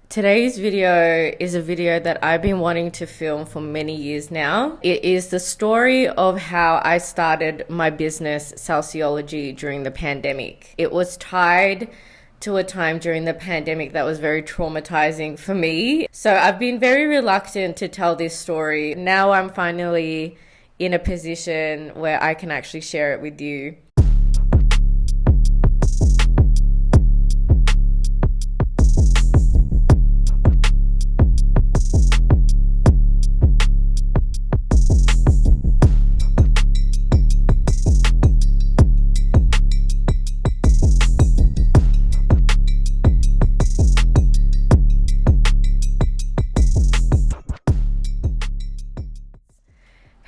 Today's video is a video that I've been wanting to film for many years now. It is the story of how I started my business, Salceology, during the pandemic. It was tied to a time during the pandemic that was very traumatizing for me. So I've been very reluctant to tell this story. Now I'm finally in a position where I can actually share it with you.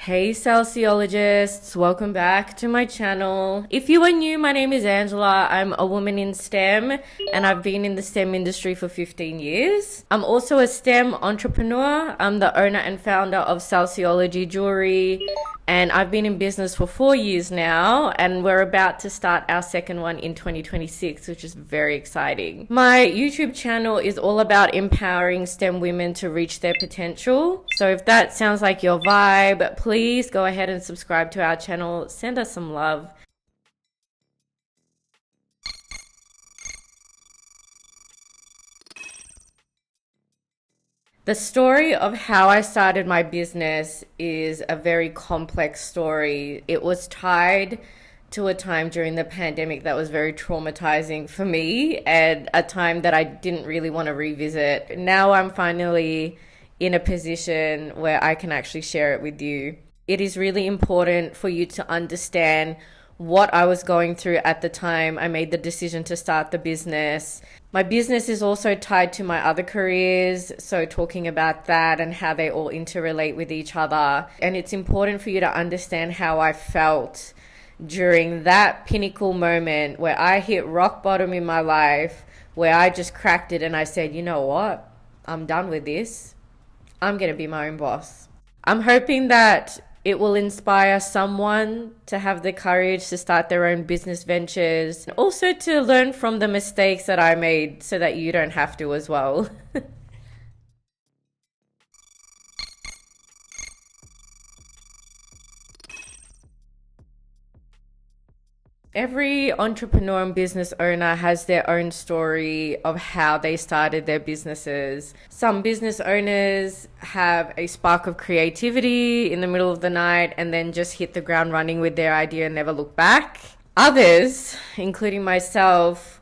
Hey Salceologists, welcome back to my channel. If you are new, my name is Angela. I'm a woman in STEM and I've been in the STEM industry for 15 years. I'm also a STEM entrepreneur. I'm the owner and founder of Salceology Jewelry, and I've been in business for 4 years now, and we're about to start our second one in 2026, which is very exciting. My YouTube channel is all about empowering STEM women to reach their potential. So if that sounds like your vibe, please go ahead and subscribe to our channel. Send us some love. The story of how I started my business is a very complex story. It was tied to a time during the pandemic that was very traumatizing for me and a time that I didn't really want to revisit. Now I'm finally in a position where I can actually share it with you. It is really important for you to understand what I was going through at the time I made the decision to start the business. My business is also tied to my other careers, so talking about that and how they all interrelate with each other. And it's important for you to understand how I felt during that pinnacle moment where I hit rock bottom in my life, where I just cracked it and I said, you know what? I'm done with this. I'm going to be my own boss. I'm hoping that it will inspire someone to have the courage to start their own business ventures, and also to learn from the mistakes that I made so that you don't have to as well. Every entrepreneur and business owner has their own story of how they started their businesses. Some business owners have a spark of creativity in the middle of the night and then just hit the ground running with their idea and never look back. Others, including myself,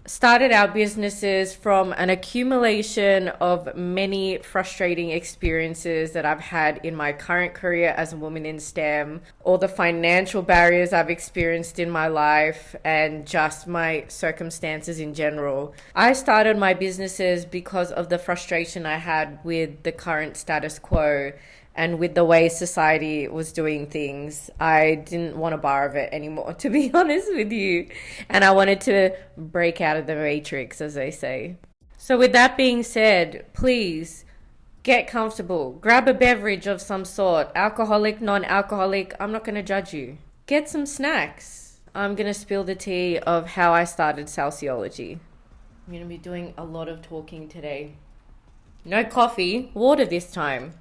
started our businesses from an accumulation of many frustrating experiences that I've had in my current career as a woman in STEM, all the financial barriers I've experienced in my life, and just my circumstances in general. I started my businesses because of the frustration I had with the current status quo and with the way society was doing things. I didn't want a bar of it anymore, to be honest with you. And I wanted to break out of the matrix, as they say. So with that being said, please get comfortable. Grab a beverage of some sort, alcoholic, non-alcoholic. I'm not going to judge you. Get some snacks. I'm going to spill the tea of how I started Salceology. I'm going to be doing a lot of talking today. No coffee, water this time.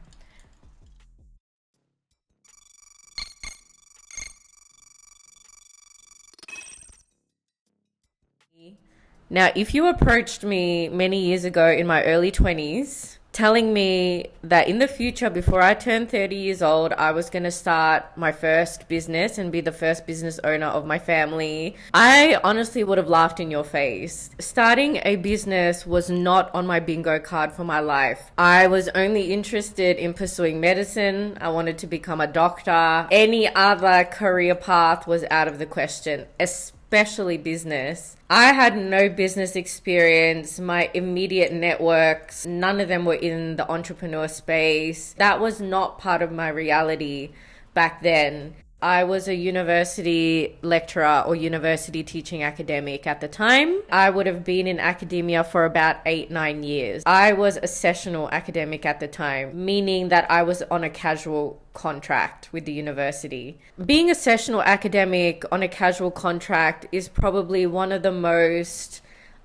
Now, if you approached me many years ago in my early 20s, telling me that in the future, before I turned 30 years old, I was going to start my first business and be the first business owner of my family, I honestly would have laughed in your face. Starting a business was not on my bingo card for my life. I was only interested in pursuing medicine. I wanted to become a doctor. Any other career path was out of the question, especially business. I had no business experience. My immediate networks, none of them were in the entrepreneur space. That was not part of my reality back then. I was a university lecturer or university teaching academic at the time. I would have been in academia for about 8-9 years. I was a sessional academic at the time, meaning that I was on a casual contract with the university. Being a sessional academic on a casual contract is probably one of the most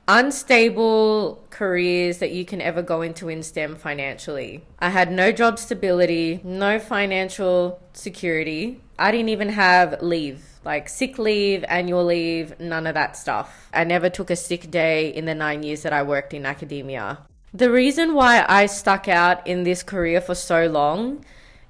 unstable careers that you can ever go into in STEM financially. I had no job stability, no financial security. I didn't even have leave, like sick leave, annual leave, none of that stuff. I never took a sick day in the 9 years that I worked in academia. The reason why I stuck out in this career for so long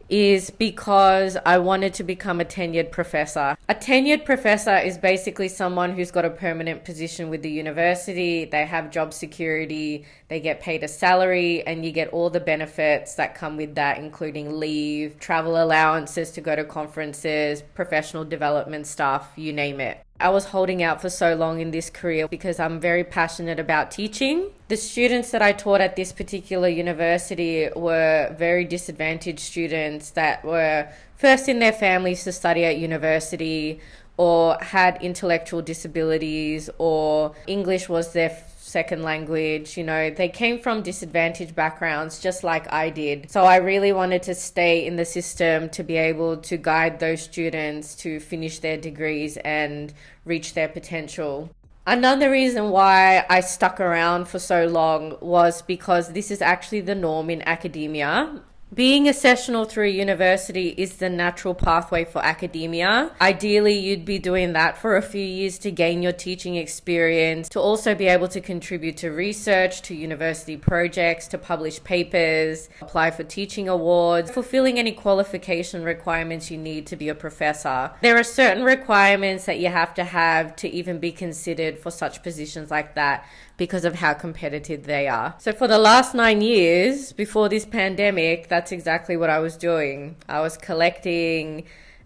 is because I wanted to become a tenured professor. A tenured professor is basically someone who's got a permanent position with the university. They have job security, they get paid a salary, and you get all the benefits that come with that, including leave, travel allowances to go to conferences, professional development stuff, you name it. I was holding out for so long in this career because I'm very passionate about teaching. The students that I taught at this particular university were very disadvantaged students that were first in their families to study at university, or had intellectual disabilities, or English was their second language. You know, they came from disadvantaged backgrounds just like I did. So I really wanted to stay in the system to be able to guide those students to finish their degrees and reach their potential. Another reason why I stuck around for so long was because this is actually the norm in academia. Being a sessional through university is the natural pathway for academia. Ideally, you'd be doing that for a few years to gain your teaching experience, to also be able to contribute to research, to university projects, to publish papers, apply for teaching awards, fulfilling any qualification requirements you need to be a professor. There are certain requirements that you have to even be considered for such positions like that, because of how competitive they are. So for the last 9 years before this pandemic, that's exactly what I was doing. I was collecting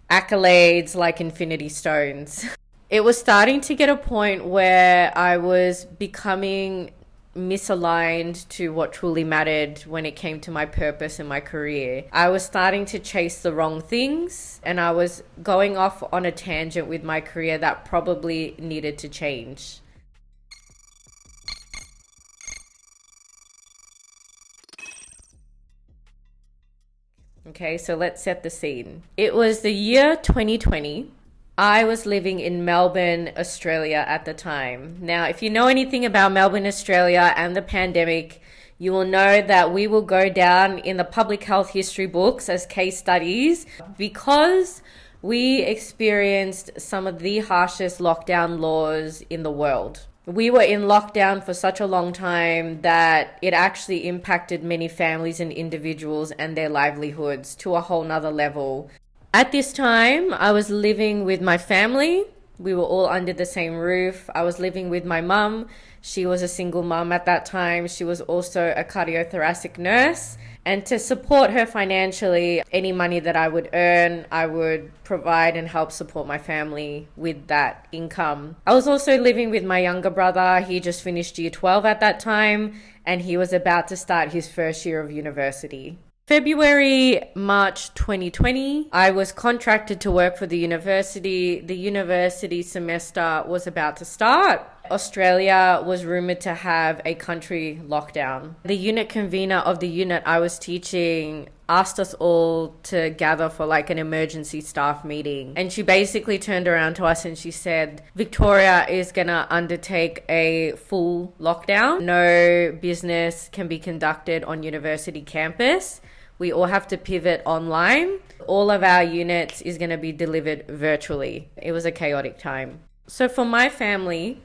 accolades like infinity stones. It was starting to get a point where I was becoming misaligned to what truly mattered when it came to my purpose in my career. I was starting to chase the wrong things, and I was going off on a tangent with my career that probably needed to change. Okay, so let's set the scene. It was the year 2020. I was living in Melbourne, Australia at the time. Now, if you know anything about Melbourne, Australia and the pandemic, you will know that we will go down in the public health history books as case studies because we experienced some of the harshest lockdown laws in the world. We were in lockdown for such a long time that it actually impacted many families and individuals and their livelihoods to a whole nother level. At this time, I was living with my family. We were all under the same roof. I was living with my mum. She was a single mum at that time. She was also a cardiothoracic nurse. And to support her financially, any money that I would earn, I would provide and help support my family with that income. I was also living with my younger brother. He just finished year 12 at that time, and he was about to start his first year of university. February, March 2020, I was contracted to work for the university. The university semester was about to start. Australia was rumoured to have a country lockdown. The unit convener of the unit I was teaching asked us all to gather for like an emergency staff meeting. And she basically turned around to us and she said, Victoria is going to undertake a full lockdown. No business can be conducted on university campus. We all have to pivot online. All of our units is going to be delivered virtually. It was a chaotic time. So for my family,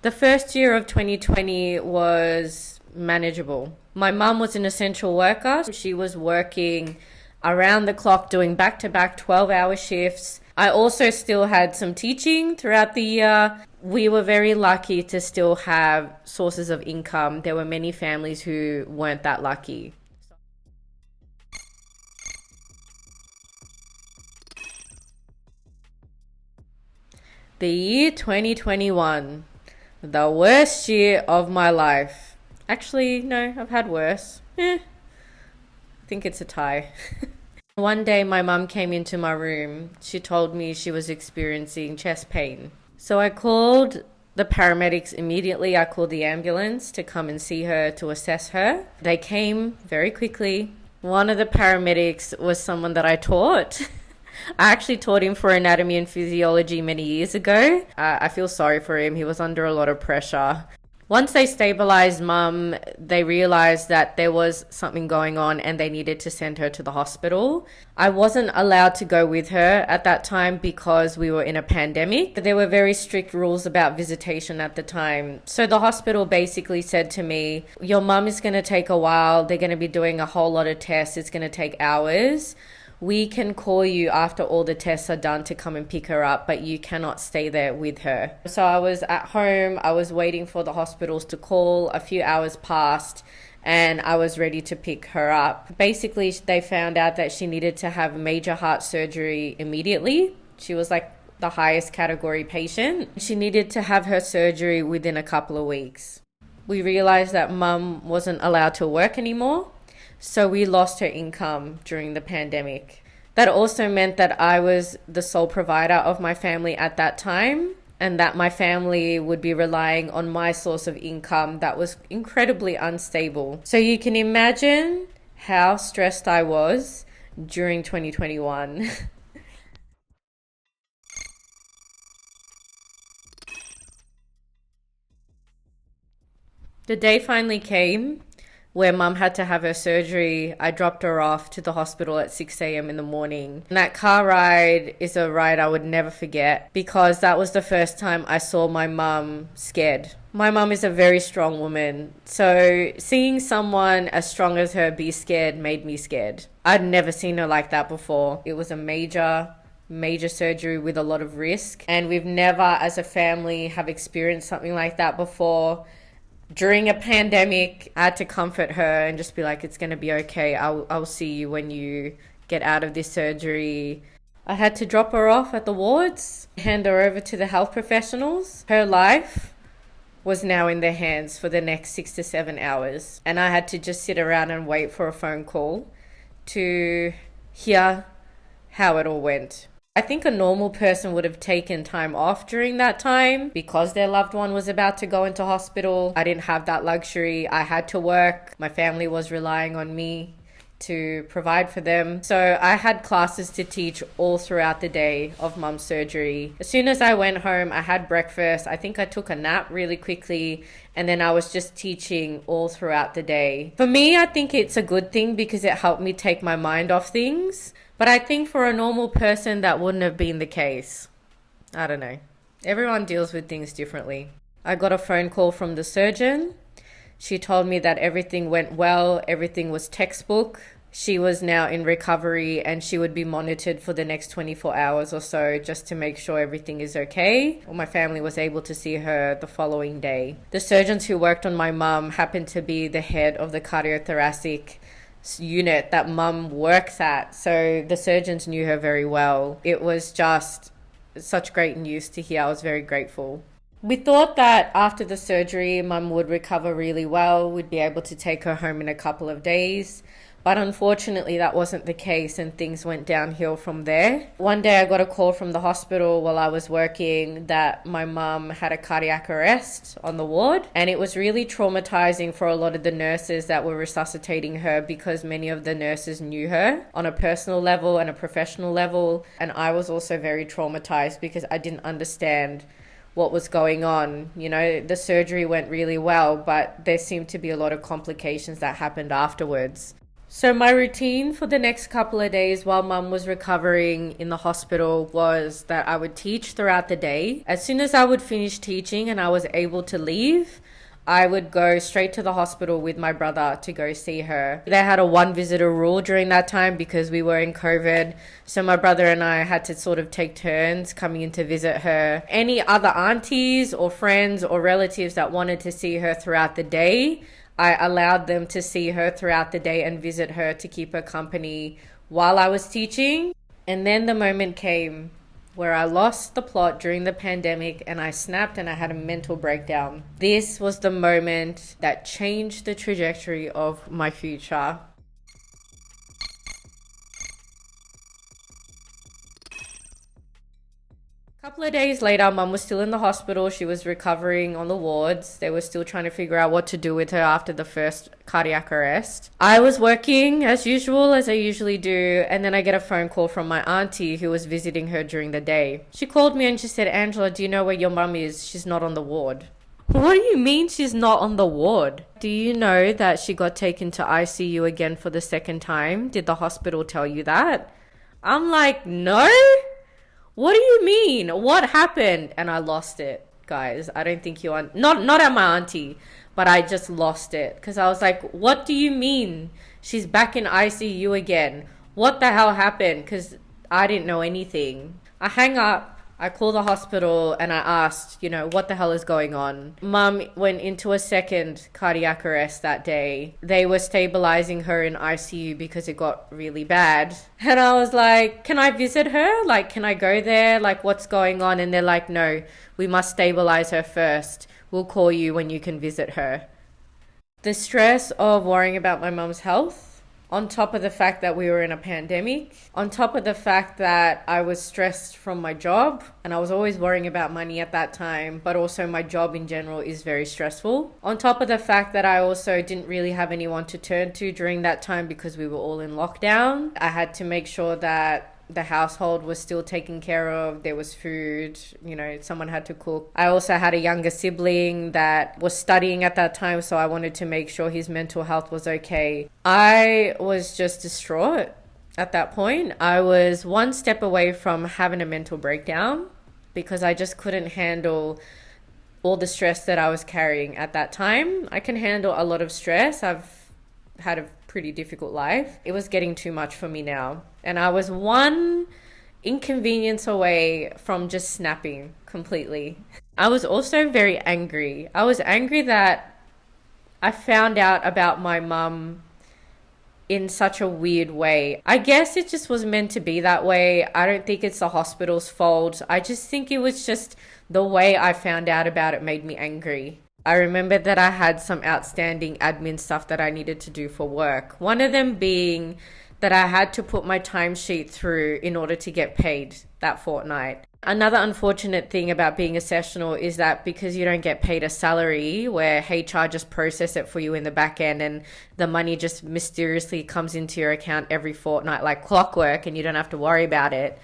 the first year of 2020 was manageable. My mum was an essential worker. She was working around the clock, doing back-to-back 12-hour shifts. I also still had some teaching throughout the year. We were very lucky to still have sources of income. There were many families who weren't that lucky. The year 2021, the worst year of my life. Actually, no, I've had worse. I think it's a tie. One day my mum came into my room. She told me she was experiencing chest pain. So I called the paramedics immediately. I called the ambulance to come and see her, to assess her. They came very quickly. One of the paramedics was someone that I taught. I actually taught him for anatomy and physiology many years ago. I feel sorry for him. He was under a lot of pressure. Once they stabilized mum, they realized that there was something going on and they needed to send her to the hospital. I wasn't allowed to go with her at that time because we were in a pandemic. There were very strict rules about visitation at the time. So the hospital basically said to me, your mum is going to take a while. They're going to be doing a whole lot of tests. It's going to take hours. We can call you after all the tests are done to come and pick her up, but you cannot stay there with her. So I was at home, I was waiting for the hospitals to call. A few hours passed and I was ready to pick her up. Basically, they found out that she needed to have major heart surgery immediately. She was like the highest category patient. She needed to have her surgery within a couple of weeks. We realized that mum wasn't allowed to work anymore. So we lost her income during the pandemic. That also meant that I was the sole provider of my family at that time, and that my family would be relying on my source of income that was incredibly unstable. So you can imagine how stressed I was during 2021. The day finally came where mum had to have her surgery. I dropped her off to the hospital at 6 a.m. in the morning. And that car ride is a ride I would never forget because that was the first time I saw my mum scared. My mum is a very strong woman. So seeing someone as strong as her be scared made me scared. I'd never seen her like that before. It was a major surgery with a lot of risk. And we've never as a family have experienced something like that before. During a pandemic, I had to comfort her and just be like, it's going to be okay. I'll see you when you get out of this surgery. I had to drop her off at the wards, hand her over to the health professionals. Her life was now in their hands for the next 6 to 7 hours. And I had to just sit around and wait for a phone call to hear how it all went. I think a normal person would have taken time off during that time because their loved one was about to go into hospital. I didn't have that luxury. I had to work. My family was relying on me to provide for them. So I had classes to teach all throughout the day of mum's surgery. As soon as I went home, I had breakfast. I think I took a nap really quickly, and then I was just teaching all throughout the day. For me, I think it's a good thing because it helped me take my mind off things. But I think for a normal person, that wouldn't have been the case. I don't know. Everyone deals with things differently. I got a phone call from the surgeon. She told me that everything went well, everything was textbook. She was now in recovery and she would be monitored for the next 24 hours or so just to make sure everything is okay. My family was able to see her the following day. The surgeons who worked on my mum happened to be the head of the cardiothoracic unit that mum works at. So the surgeons knew her very well. It was just such great news to hear. I was very grateful. We thought that after the surgery, mum would recover really well. We'd be able to take her home in a couple of days. But unfortunately, that wasn't the case and things went downhill from there. One day I got a call from the hospital while I was working that my mum had a cardiac arrest on the ward. And it was really traumatizing for a lot of the nurses that were resuscitating her because many of the nurses knew her on a personal level and a professional level. And I was also very traumatized because I didn't understand what was going on. You know, the surgery went really well, but there seemed to be a lot of complications that happened afterwards. So my routine for the next couple of days while mum was recovering in the hospital was that I would teach throughout the day. As soon as I would finish teaching and I was able to leave, I would go straight to the hospital with my brother to go see her. They had a one visitor rule during that time because we were in COVID. So my brother and I had to sort of take turns coming in to visit her. Any other aunties or friends or relatives that wanted to see her throughout the day, I allowed them to see her throughout the day and visit her to keep her company while I was teaching. And then the moment came where I lost the plot during the pandemic and I snapped and I had a mental breakdown. This was the moment that changed the trajectory of my future. A couple of days later, mum was still in the hospital. She was recovering on the wards. They were still trying to figure out what to do with her after the first cardiac arrest. I was working as usual, as I usually do, and then I get a phone call from my auntie who was visiting her during the day. She called me and she said, "Angela, do you know where your mum is? She's not on the ward." What do you mean she's not on the ward? Do you know that she got taken to ICU again for the second time? Did the hospital tell you that? I'm like, no? What do you mean? What happened? And I lost it, guys. I don't think you want, not at my auntie, but I just lost it because I was like, what do you mean? She's back in ICU again. What the hell happened? Because I didn't know anything. I hang up. I called the hospital and I asked, what the hell is going on? Mum went into a second cardiac arrest that day. They were stabilizing her in ICU because it got really bad. And I was like, can I visit her? Like, can I go there? Like, what's going on? And they're like, no, we must stabilize her first. We'll call you when you can visit her. The stress of worrying about my mum's health, on top of the fact that we were in a pandemic, on top of the fact that I was stressed from my job and I was always worrying about money at that time, but also my job in general is very stressful. On top of the fact that I also didn't really have anyone to turn to during that time because we were all in lockdown. I had to make sure that the household was still taken care of. There was food, someone had to cook. I also had a younger sibling that was studying at that time, so I wanted to make sure his mental health was okay. I was just distraught at that point. I was one step away from having a mental breakdown because I just couldn't handle all the stress that I was carrying at that time. I can handle a lot of stress. I've had a pretty difficult life. It was getting too much for me now. And I was one inconvenience away from just snapping completely. I was also very angry. I was angry that I found out about my mum in such a weird way. I guess it just was meant to be that way. I don't think it's the hospital's fault. I just think it was just the way I found out about it made me angry. I remember that I had some outstanding admin stuff that I needed to do for work. One of them being that I had to put my timesheet through in order to get paid that fortnight. Another unfortunate thing about being a sessional is that because you don't get paid a salary where HR just process it for you in the back end and the money just mysteriously comes into your account every fortnight like clockwork and you don't have to worry about it.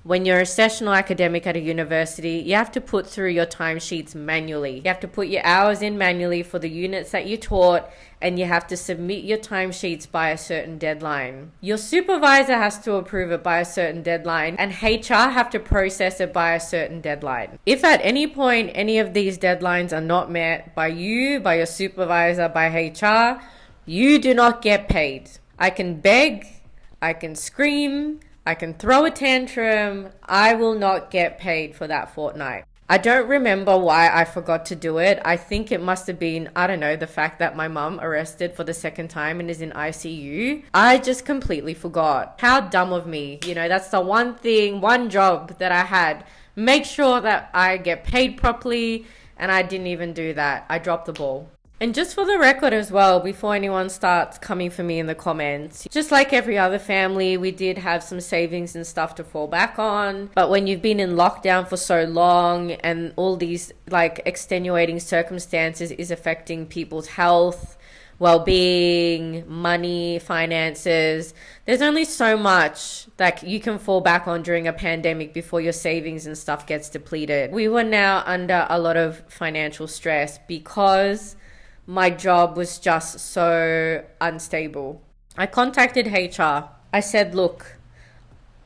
When you're a sessional academic at a university, you have to put through your timesheets manually. You have to put your hours in manually for the units that you taught, and you have to submit your timesheets by a certain deadline. Your supervisor has to approve it by a certain deadline, and HR have to process it by a certain deadline. If at any point any of these deadlines are not met by you, by your supervisor, by HR, you do not get paid. I can beg, I can scream, I can throw a tantrum. I will not get paid for that fortnight. I don't remember why I forgot to do it. I think it must have been, the fact that my mum arrested for the second time and is in ICU. I just completely forgot. How dumb of me. That's the one job that I had. Make sure that I get paid properly, and I didn't even do that. I dropped the ball. And just for the record as well, before anyone starts coming for me in the comments, just like every other family, we did have some savings and stuff to fall back on. But when you've been in lockdown for so long and all these extenuating circumstances is affecting people's health, well-being, money, finances, there's only so much that you can fall back on during a pandemic before your savings and stuff gets depleted. We were now under a lot of financial stress because my job was just so unstable. I contacted HR. I said, look,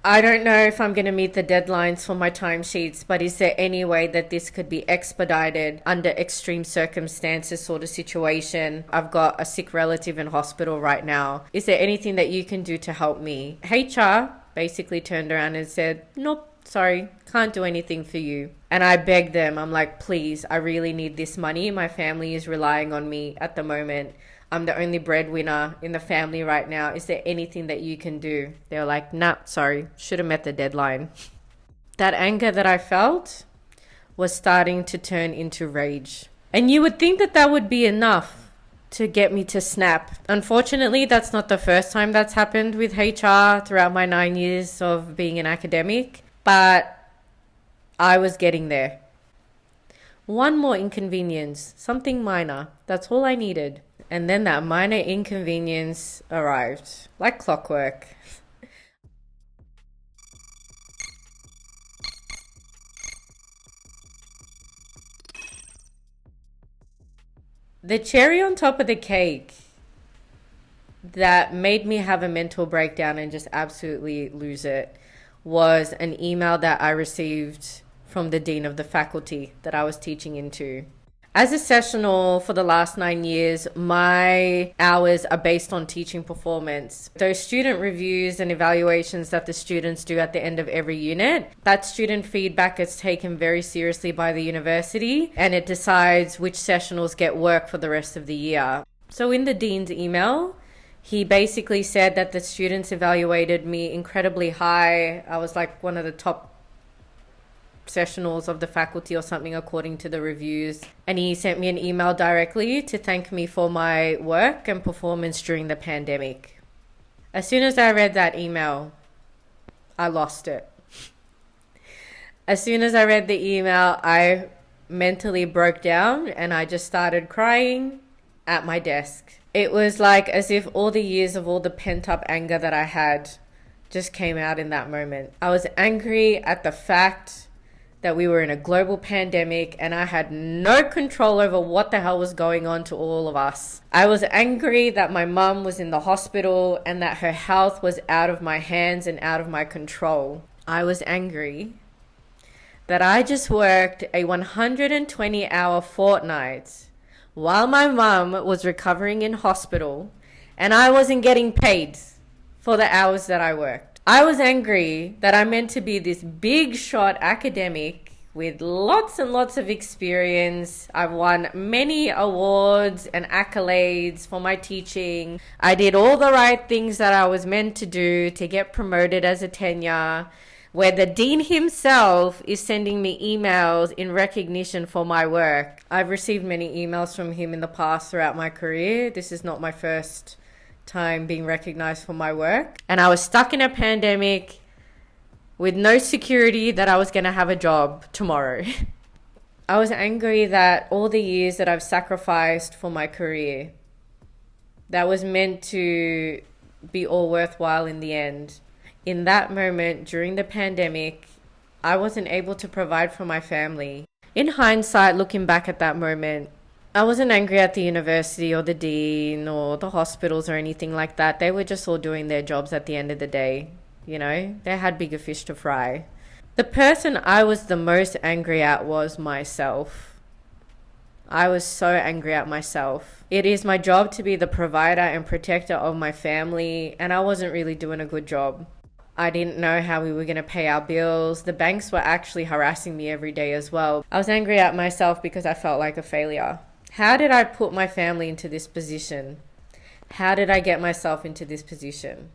I don't know if I'm going to meet the deadlines for my timesheets, but is there any way that this could be expedited under extreme circumstances sort of situation? I've got a sick relative in hospital right now. Is there anything that you can do to help me? HR basically turned around and said, nope. Sorry, can't do anything for you. And I begged them. I'm like, please, I really need this money. My family is relying on me at the moment. I'm the only breadwinner in the family right now. Is there anything that you can do? They were like, nah, sorry, should have met the deadline. That anger that I felt was starting to turn into rage. And you would think that that would be enough to get me to snap. Unfortunately, that's not the first time that's happened with HR throughout my 9 years of being an academic. But I was getting there. One more inconvenience, something minor. That's all I needed. And then that minor inconvenience arrived, like clockwork. The cherry on top of the cake that made me have a mental breakdown and just absolutely lose it was an email that I received from the dean of the faculty that I was teaching into. As a sessional for the last 9 years, my hours are based on teaching performance. Those student reviews and evaluations that the students do at the end of every unit, that student feedback is taken very seriously by the university, and it decides which sessionals get work for the rest of the year. So in the dean's email, he basically said that the students evaluated me incredibly high. I was like one of the top sessionals of the faculty or something according to the reviews, and he sent me an email directly to thank me for my work and performance during the pandemic. As soon as I read that email, I lost it. As soon as I read the email, I mentally broke down and I just started crying at my desk. It was like as if all the years of all the pent-up anger that I had just came out in that moment. I was angry at the fact that we were in a global pandemic and I had no control over what the hell was going on to all of us. I was angry that my mum was in the hospital and that her health was out of my hands and out of my control. I was angry that I just worked a 120-hour fortnight while my mum was recovering in hospital and I wasn't getting paid for the hours that I worked. I was angry that I'm meant to be this big shot academic with lots and lots of experience. I've won many awards and accolades for my teaching. I did all the right things that I was meant to do to get promoted as a tenure, where the dean himself is sending me emails in recognition for my work. I've received many emails from him in the past throughout my career. This is not my first time being recognized for my work, and I was stuck in a pandemic with no security that I was going to have a job tomorrow. I was angry that all the years that I've sacrificed for my career that was meant to be all worthwhile in the end. In that moment during the pandemic, I wasn't able to provide for my family. In hindsight, looking back at that moment, I wasn't angry at the university or the dean or the hospitals or anything like that. They were just all doing their jobs at the end of the day. You know, they had bigger fish to fry. The person I was the most angry at was myself. I was so angry at myself. It is my job to be the provider and protector of my family, and I wasn't really doing a good job. I didn't know how we were going to pay our bills. The banks were actually harassing me every day as well. I was angry at myself because I felt like a failure. How did I put my family into this position? How did I get myself into this position?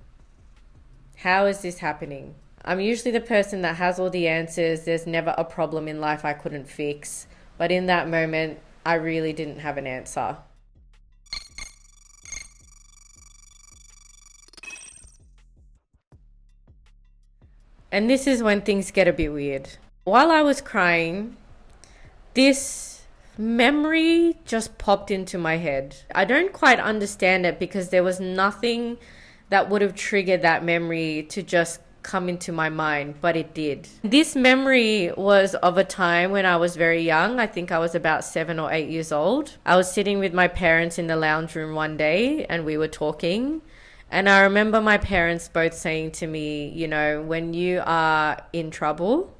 How is this happening? I'm usually the person that has all the answers. There's never a problem in life I couldn't fix. But in that moment, I really didn't have an answer. And this is when things get a bit weird. While I was crying, this memory just popped into my head. I don't quite understand it because there was nothing that would have triggered that memory to just come into my mind, but it did. This memory was of a time when I was very young. I think I was about 7 or 8 years old. I was sitting with my parents in the lounge room one day and we were talking. And I remember my parents both saying to me, you know, when you are in trouble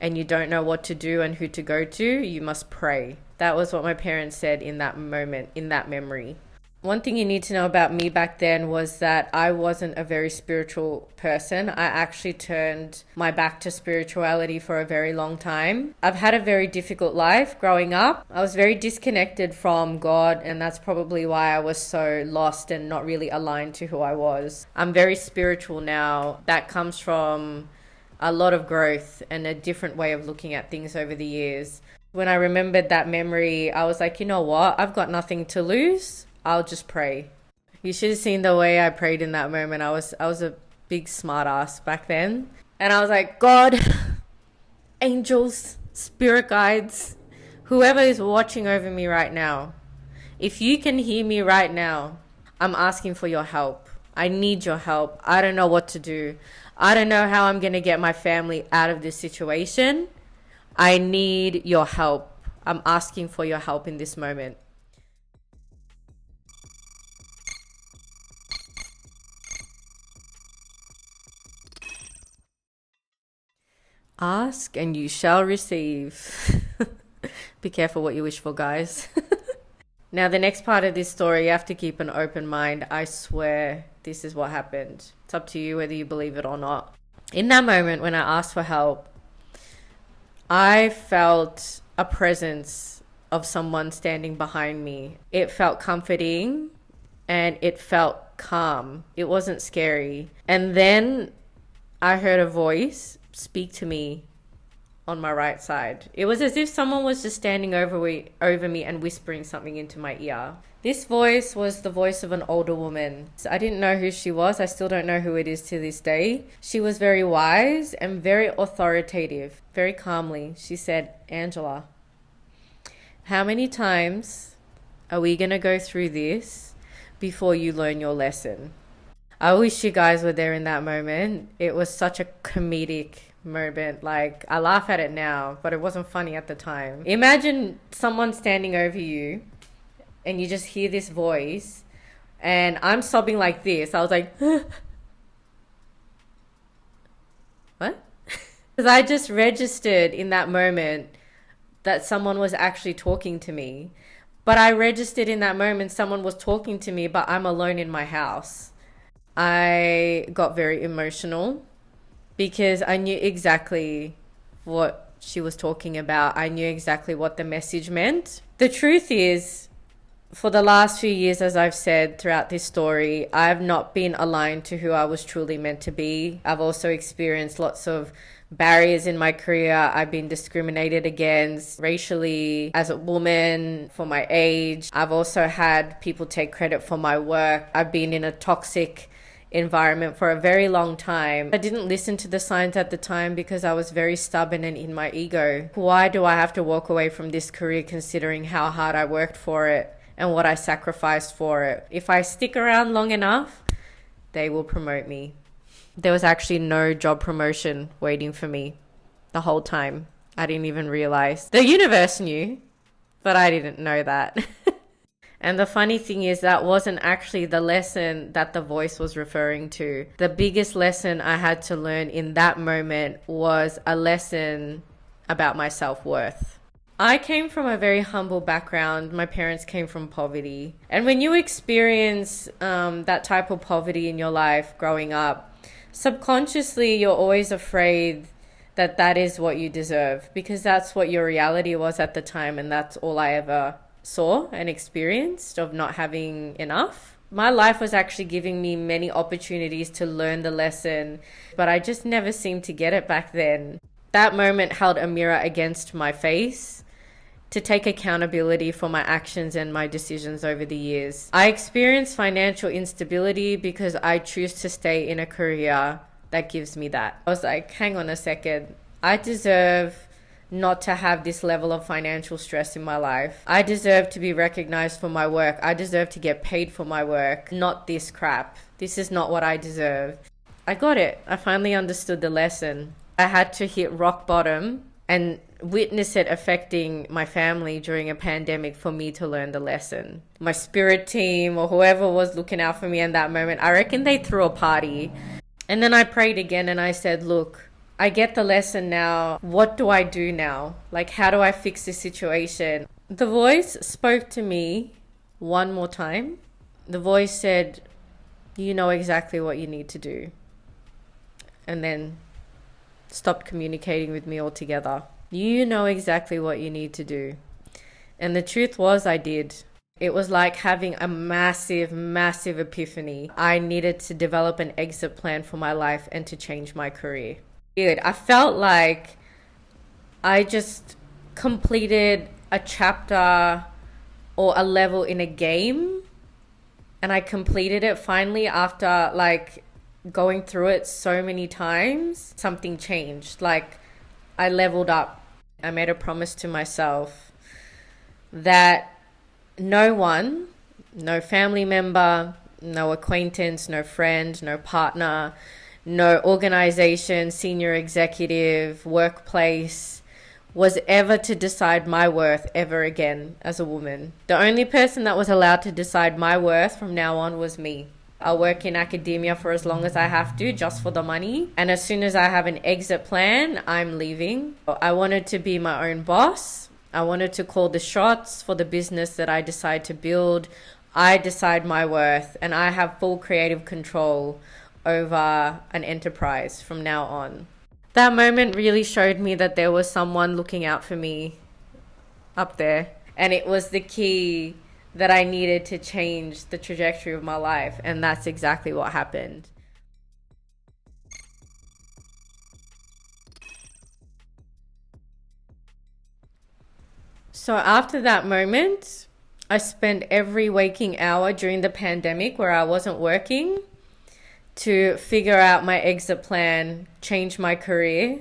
and you don't know what to do and who to go to, you must pray. That was what my parents said in that moment, in that memory. One thing you need to know about me back then was that I wasn't a very spiritual person. I actually turned my back to spirituality for a very long time. I've had a very difficult life growing up. I was very disconnected from God, and that's probably why I was so lost and not really aligned to who I was. I'm very spiritual now. That comes from a lot of growth and a different way of looking at things over the years. When I remembered that memory, I was like, you know what? I've got nothing to lose. I'll just pray. You should have seen the way I prayed in that moment. I was a big smart ass back then. And I was like, God, angels, spirit guides, whoever is watching over me right now, if you can hear me right now, I'm asking for your help. I need your help. I don't know what to do. I don't know how I'm going to get my family out of this situation. I need your help. I'm asking for your help in this moment. Ask and you shall receive. Be careful what you wish for, guys. Now, the next part of this story, you have to keep an open mind. I swear this is what happened. It's up to you whether you believe it or not. In that moment when I asked for help, I felt a presence of someone standing behind me. It felt comforting and it felt calm. It wasn't scary. And then I heard a voice speak to me on my right side. It was as if someone was just standing over me and whispering something into my ear. This voice was the voice of an older woman. So I didn't know who she was. I still don't know who it is to this day. She was very wise and very authoritative. Very calmly, she said, "Angela, how many times are we going to go through this before you learn your lesson?" I wish you guys were there in that moment. It was such a comedic moment. Like, I laugh at it now, but it wasn't funny at the time. Imagine someone standing over you and you just hear this voice, and I'm sobbing like this. I was like, what? Because I just registered in that moment that someone was actually talking to me. But I registered in that moment someone was talking to me, but I'm alone in my house. I got very emotional because I knew exactly what she was talking about. I knew exactly what the message meant. The truth is, for the last few years, as I've said throughout this story, I've not been aligned to who I was truly meant to be. I've also experienced lots of barriers in my career. I've been discriminated against racially as a woman for my age. I've also had people take credit for my work. I've been in a toxic environment for a very long time. I didn't listen to the signs at the time because I was very stubborn and in my ego. Why do I have to walk away from this career considering how hard I worked for it and what I sacrificed for it? If I stick around long enough, they will promote me. There was actually no job promotion waiting for me the whole time. I didn't even realize. The universe knew, but I didn't know that. And the funny thing is that wasn't actually the lesson that the voice was referring to. The biggest lesson I had to learn in that moment was a lesson about my self-worth. I came from a very humble background. My parents came from poverty. And when you experience that type of poverty in your life growing up, subconsciously you're always afraid that that is what you deserve, because that's what your reality was at the time, and that's all I ever saw and experienced of not having enough. My life was actually giving me many opportunities to learn the lesson, but I just never seemed to get it back then. That moment held a mirror against my face to take accountability for my actions and my decisions over the years. I experienced financial instability because I choose to stay in a career that gives me that. I was like, hang on a second, I deserve not to have this level of financial stress in my life. I deserve to be recognized for my work. I deserve to get paid for my work, not this crap. This is not what I deserve. I got it. I finally understood the lesson. I had to hit rock bottom and witness it affecting my family during a pandemic for me to learn the lesson. My spirit team or whoever was looking out for me in that moment, I reckon they threw a party. And then I prayed again and I said, look, I get the lesson now. What do I do now? Like, how do I fix this situation? The voice spoke to me one more time. The voice said, you know exactly what you need to do. And then stopped communicating with me altogether. You know exactly what you need to do. And the truth was, I did. It was like having a massive, massive epiphany. I needed to develop an exit plan for my life and to change my career. I felt like I just completed a chapter or a level in a game, and I completed it finally after like going through it so many times. Something changed. Like, I leveled up. I made a promise to myself that no one, no family member, no acquaintance, no friend, no partner, no organization, senior executive, workplace was ever to decide my worth ever again as a woman. The only person that was allowed to decide my worth from now on was me. I'll work in academia for as long as I have to, just for the money. And as soon as I have an exit plan, I'm leaving. I wanted to be my own boss. I wanted to call the shots for the business that I decide to build. I decide my worth, and I have full creative control over an enterprise from now on. That moment really showed me that there was someone looking out for me up there. And it was the key that I needed to change the trajectory of my life. And that's exactly what happened. So after that moment, I spent every waking hour during the pandemic where I wasn't working to figure out my exit plan, change my career,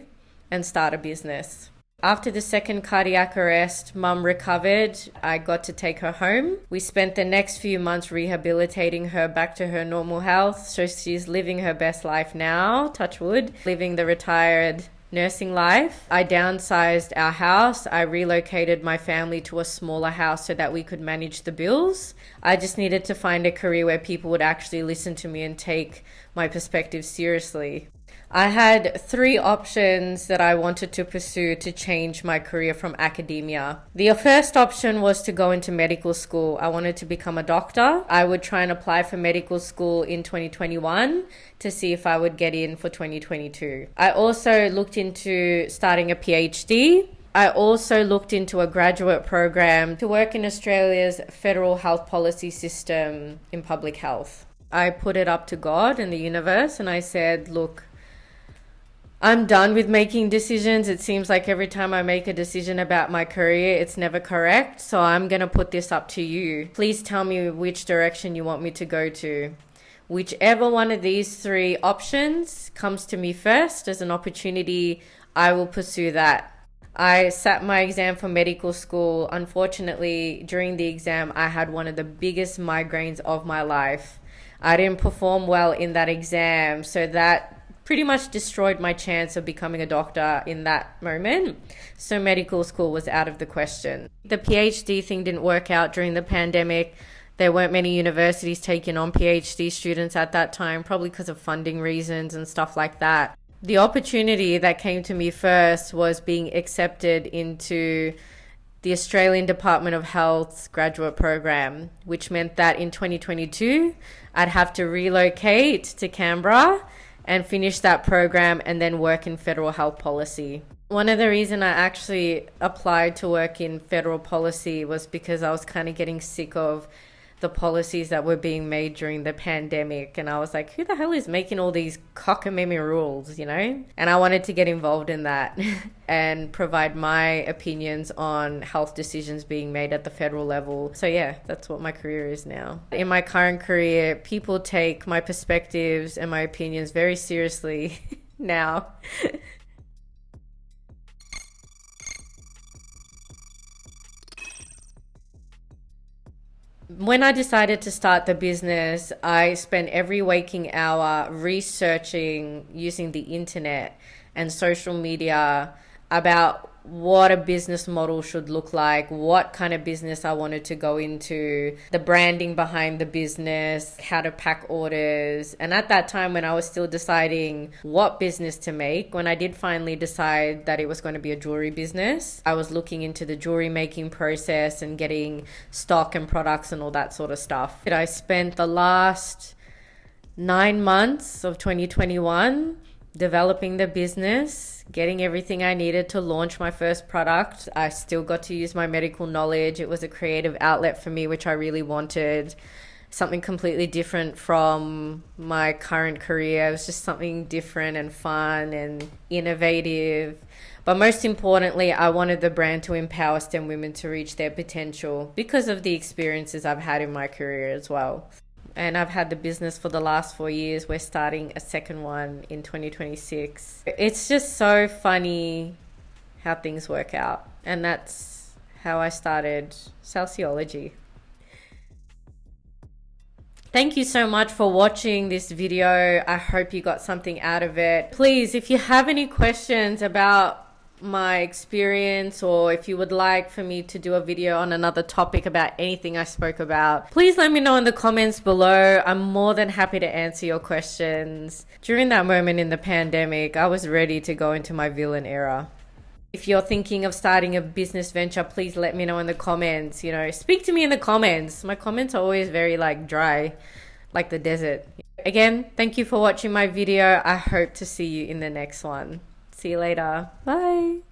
and start a business. After the second cardiac arrest, Mum recovered. I got to take her home. We spent the next few months rehabilitating her back to her normal health. So she's living her best life now, touch wood, living the retired nursing life. I downsized our house. I relocated my family to a smaller house so that we could manage the bills. I just needed to find a career where people would actually listen to me and take my perspective seriously. I had 3 options that I wanted to pursue to change my career from academia. The first option was to go into medical school. I wanted to become a doctor. I would try and apply for medical school in 2021 to see if I would get in for 2022. I also looked into starting a PhD. I also looked into a graduate program to work in Australia's federal health policy system in public health. I put it up to God and the universe and I said, look, I'm done with making decisions. It seems like every time I make a decision about my career, it's never correct. So I'm going to put this up to you. Please tell me which direction you want me to go to. Whichever one of these 3 options comes to me first as an opportunity, I will pursue that. I sat my exam for medical school. Unfortunately, during the exam, I had one of the biggest migraines of my life. I didn't perform well in that exam, so that pretty much destroyed my chance of becoming a doctor in that moment. So medical school was out of the question. The PhD thing didn't work out during the pandemic. There weren't many universities taking on PhD students at that time, probably because of funding reasons and stuff like that. The opportunity that came to me first was being accepted into the Australian Department of Health's graduate program, which meant that in 2022, I'd have to relocate to Canberra and finish that program and then work in federal health policy. One of the reasons I actually applied to work in federal policy was because I was kind of getting sick of the policies that were being made during the pandemic. And I was like, who the hell is making all these cockamamie rules, you know? And I wanted to get involved in that and provide my opinions on health decisions being made at the federal level. So yeah, that's what my career is now. In my current career, people take my perspectives and my opinions very seriously now. When I decided to start the business, I spent every waking hour researching using the internet and social media about what a business model should look like, what kind of business I wanted to go into, the branding behind the business, how to pack orders. And at that time, when I was still deciding what business to make, when I did finally decide that it was going to be a jewelry business, I was looking into the jewelry making process and getting stock and products and all that sort of stuff. I spent the last 9 months of 2021 developing the business, getting everything I needed to launch my first product. I still got to use my medical knowledge. It was a creative outlet for me, which I really wanted. Something completely different from my current career. It was just something different and fun and innovative. But most importantly, I wanted the brand to empower STEM women to reach their potential because of the experiences I've had in my career as well. And I've had the business for the last 4 years. We're starting a second one in 2026. It's just so funny how things work out. And that's how I started Salceology. Thank you so much for watching this video. I hope you got something out of it. Please, if you have any questions about my experience, or if you would like for me to do a video on another topic about anything I spoke about, please let me know in the comments below. I'm more than happy to answer your questions. During that moment in the pandemic, I was ready to go into my villain era. If you're thinking of starting a business venture, please let me know in the comments. Speak to me in the comments. My comments are always very dry, like the desert. Again, thank you for watching my video. I hope to see you in the next one. See you later. Bye.